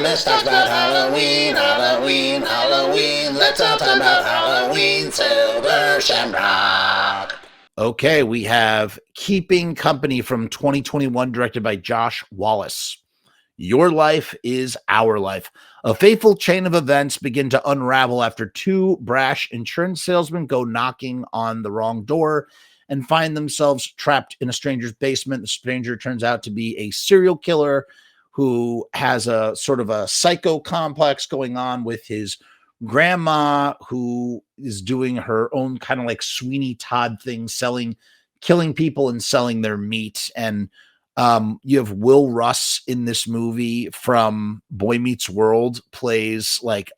Frumess talks about Halloween, Halloween, Halloween. Let's all talk about Halloween, Silver Shamrock. Okay, we have Keeping Company from 2021, directed by Josh Wallace. Your life is our life. A fateful chain of events begin to unravel after two brash insurance salesmen go knocking on the wrong door and find themselves trapped in a stranger's basement. The stranger turns out to be a serial killer who has a sort of a psycho complex going on with his grandma, who is doing her own kind of like Sweeney Todd thing, killing people and selling their meat. And you have Will Russ in this movie from Boy Meets World, plays like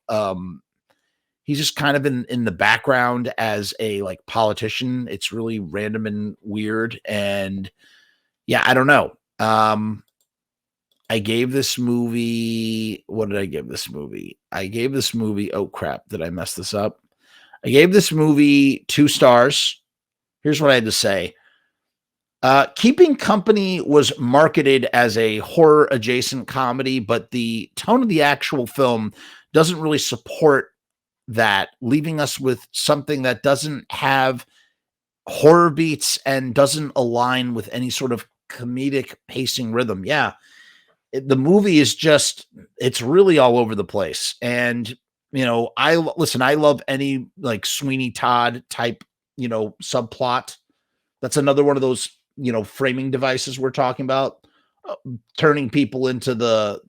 he's just kind of in the background as a like politician. It's really random and weird. And yeah, I don't know. I gave this movie, what did I give this movie? I gave this movie, oh crap, did I mess this up? I gave this movie 2 stars. Here's what I had to say. Keeping Company was marketed as a horror adjacent comedy, but the tone of the actual film doesn't really support that, leaving us with something that doesn't have horror beats and doesn't align with any sort of comedic pacing rhythm. Yeah, the movie is just, it's really all over the place. And, you know, I love any like Sweeney Todd type, you know, subplot. That's another one of those, you know, framing devices we're talking about, turning people into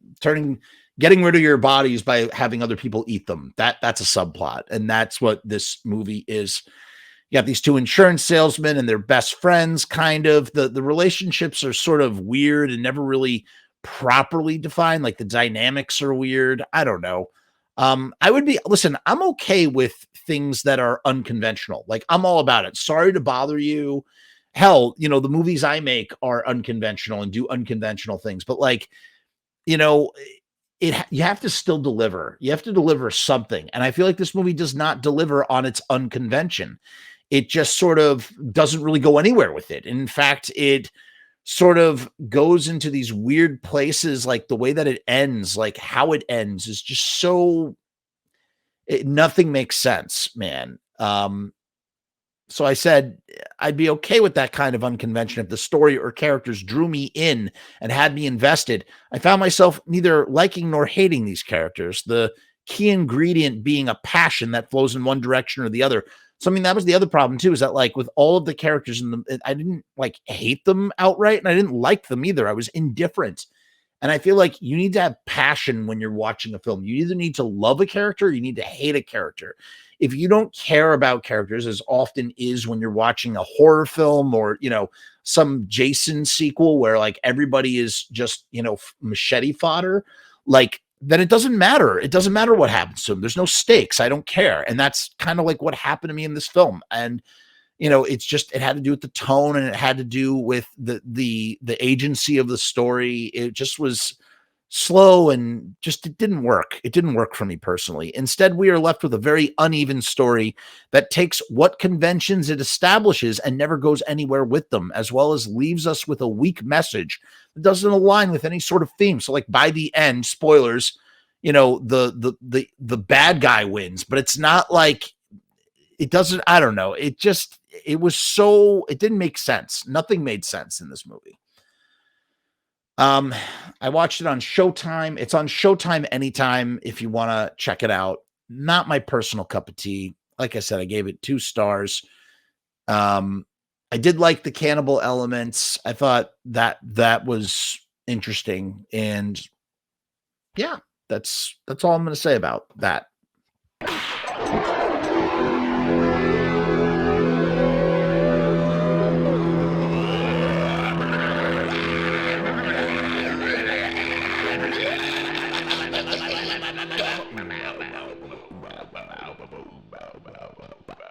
getting rid of your bodies by having other people eat them. That's a subplot. And that's what this movie is. You got these two insurance salesmen and they're best friends, kind of. The relationships are sort of weird and never really properly defined. Like the dynamics are weird. I don't know. I'm okay with things that are unconventional. Like, I'm all about it. Sorry to bother you. Hell, you know, the movies I make are unconventional and do unconventional things, but like, you know, you have to still deliver. You have to deliver something. And I feel like this movie does not deliver on its unconvention. It just sort of doesn't really go anywhere with it. In fact, it sort of goes into these weird places. Like the way that it ends, like how it ends is just so, nothing makes sense, man. So I said I'd be okay with that kind of unconvention if the story or characters drew me in and had me invested. I found myself neither liking nor hating these characters, the key ingredient being a passion that flows in one direction or the other. So, I mean, that was the other problem too, is that like with all of the characters in them, I didn't like hate them outright and I didn't like them either. I was indifferent. And I feel like you need to have passion when you're watching a film. You either need to love a character or you need to hate a character. If you don't care about characters, as often is when you're watching a horror film or, you know, some Jason sequel where like everybody is just, you know, machete fodder, like, then it doesn't matter. It doesn't matter what happens to them. There's no stakes. I don't care. And that's kind of like what happened to me in this film. And you know, it's just, it had to do with the tone and it had to do with the agency of the story. It just was slow and just, it didn't work. It didn't work for me personally. Instead, we are left with a very uneven story that takes what conventions it establishes and never goes anywhere with them, as well as leaves us with a weak message that doesn't align with any sort of theme. So like by the end, spoilers, you know, the bad guy wins, but it's not like, it doesn't, I don't know. It just, it was so, it didn't make sense. Nothing made sense in this movie. I watched it on Showtime. It's on Showtime anytime if you want to check it out. Not my personal cup of tea. Like I said, I gave it 2 stars. I did like the cannibal elements. I thought that was interesting. And yeah, that's all I'm going to say about that.